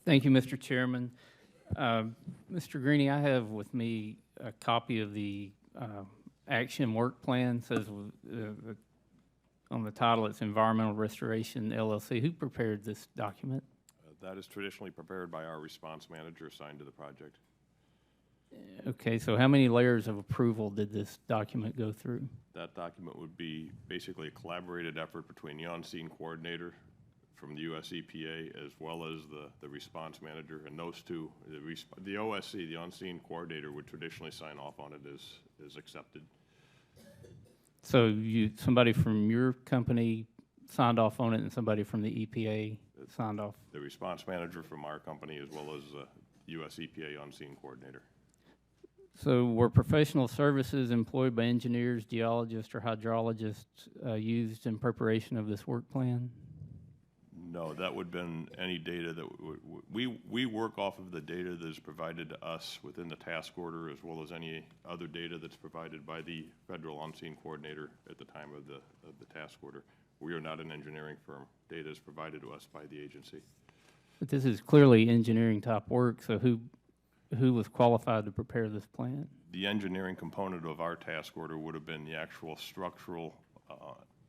Thank you, Mr. Chairman. Mr. Greaney, I have with me a copy of the action work plan. It says on the title it's Environmental Restoration LLC. Who prepared this document? That is traditionally prepared by our response manager assigned to the project. Okay, so how many layers of approval did this document go through? That document would be basically a collaborated effort between the on-scene coordinator from the U.S. EPA as well as the response manager, and those two, the OSC, the on-scene coordinator, would traditionally sign off on it as accepted. So somebody from your company signed off on it and somebody from the EPA signed off? The response manager from our company as well as the U.S. EPA on-scene coordinator. So were professional services employed by engineers, geologists, or hydrologists used in preparation of this work plan? No, that would have been any data that we work off of the data that is provided to us within the task order, as well as any other data that's provided by the federal on-scene coordinator at the time of the task order. We are not an engineering firm. Data is provided to us by the agency. But this is clearly engineering type work, so who was qualified to prepare this plan? The engineering component of our task order would have been the actual structural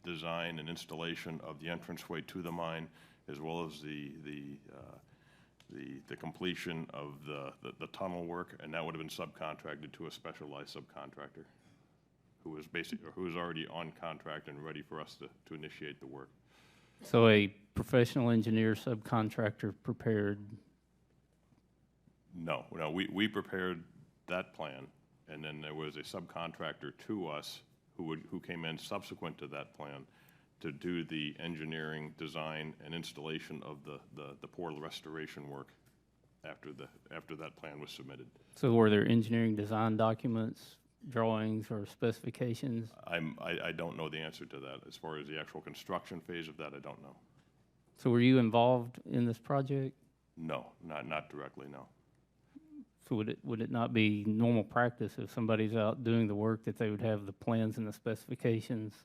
design and installation of the entranceway to the mine, as well as the completion of the tunnel work, and that would have been subcontracted to a specialized subcontractor who was already on contract and ready for us to initiate the work. So a professional engineer subcontractor prepared? No, we prepared that plan, and then there was a subcontractor to us who came in subsequent to that plan to do the engineering, design, and installation of the poor restoration work after that plan was submitted. So were there engineering design documents, drawings, or specifications? I don't know the answer to that. As far as the actual construction phase of that, I don't know. So were you involved in this project? No, not directly, no. So would it not be normal practice if somebody's out doing the work that they would have the plans and the specifications?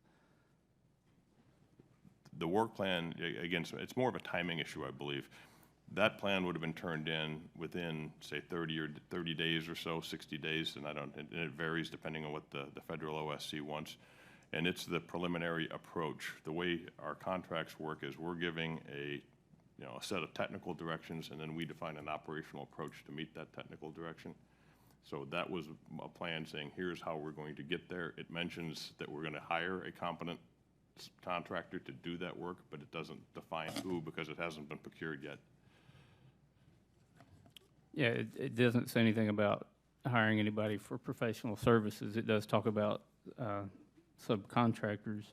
The work plan, again, it's more of a timing issue, I believe. That plan would have been turned in within, say, 30 days or so, 60 days, and it varies depending on what the federal OSC wants. And it's the preliminary approach. The way our contracts work is we're giving a set of technical directions, and then we define an operational approach to meet that technical direction. So that was a plan saying, here's how we're going to get there. It mentions that we're going to hire a competent contractor to do that work, but it doesn't define who because it hasn't been procured yet. Yeah, it doesn't say anything about hiring anybody for professional services. It does talk about subcontractors.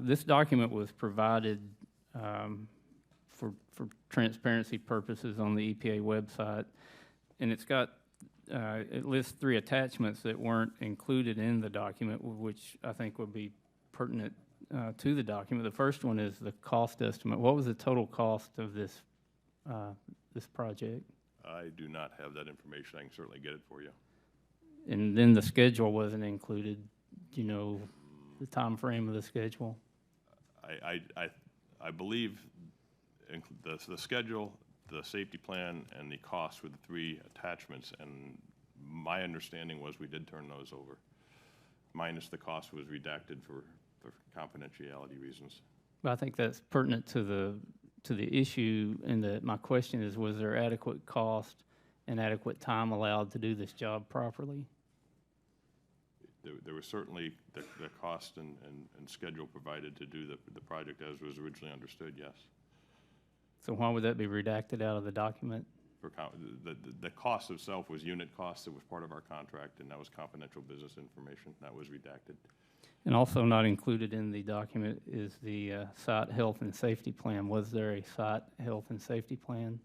This document was provided for transparency purposes on the EPA website, and it's got it lists 3 attachments that weren't included in the document, which I think would be pertinent to the document. The first one is the cost estimate. What was the total cost of this project? I do not have that information. I can certainly get it for you. And then the schedule wasn't included. Do you know the time frame of the schedule? I believe the schedule, the safety plan, and the cost were the 3 attachments, and my understanding was we did turn those over, minus the cost was redacted for confidentiality reasons. But I think that's pertinent to the issue, and that my question is, was there adequate cost and adequate time allowed to do this job properly? There was certainly the cost and schedule provided to do the project as was originally understood, yes. So why would that be redacted out of the document? The cost itself was unit cost. It was part of our contract, and that was confidential business information. That was redacted. And also not included in the document is the site health and safety plan. Was there a site health and safety plan?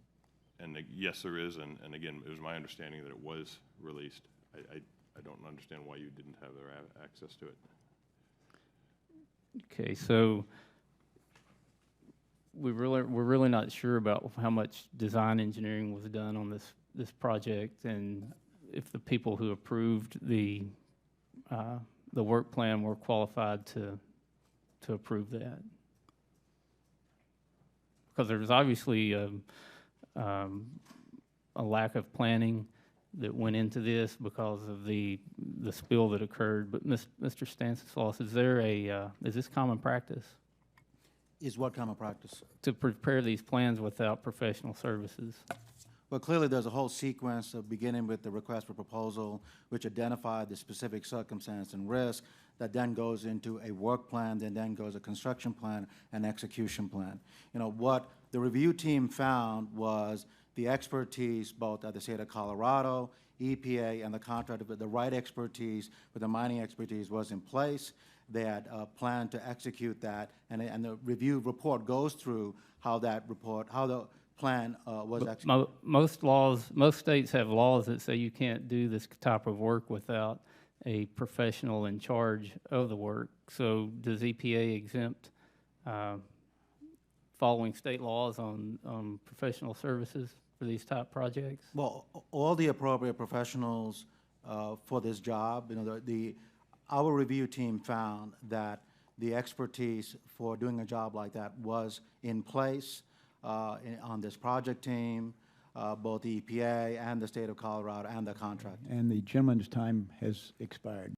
And yes, there is, and again, it was my understanding that it was released. I don't understand why you didn't have their access to it. Okay, so we're really not sure about how much design engineering was done on this project, and if the people who approved the work plan were qualified to approve that. Because there was obviously a lack of planning that went into this because of the spill that occurred. But Mr. Stanislaus, is this common practice Is what common practice? to prepare these plans without professional services? Well, clearly, there's a whole sequence of beginning with the request for proposal, which identified the specific circumstance and risk, that then goes into a work plan, then goes a construction plan and execution plan. You know, what the review team found was the expertise, both at the state of Colorado, EPA, and the contractor, but the right expertise, with the mining expertise, was in place. They had planned to execute that, and the review report goes through how that report, how the plan was executed. Most states have laws that say you can't do this type of work without a professional in charge of the work. So does EPA exempt following state laws on professional services for these type projects? Well, all the appropriate professionals for this job, you know, our review team found that the expertise for doing a job like that was in place on this project team, both the EPA and the state of Colorado and the contractor. And the gentleman's time has expired.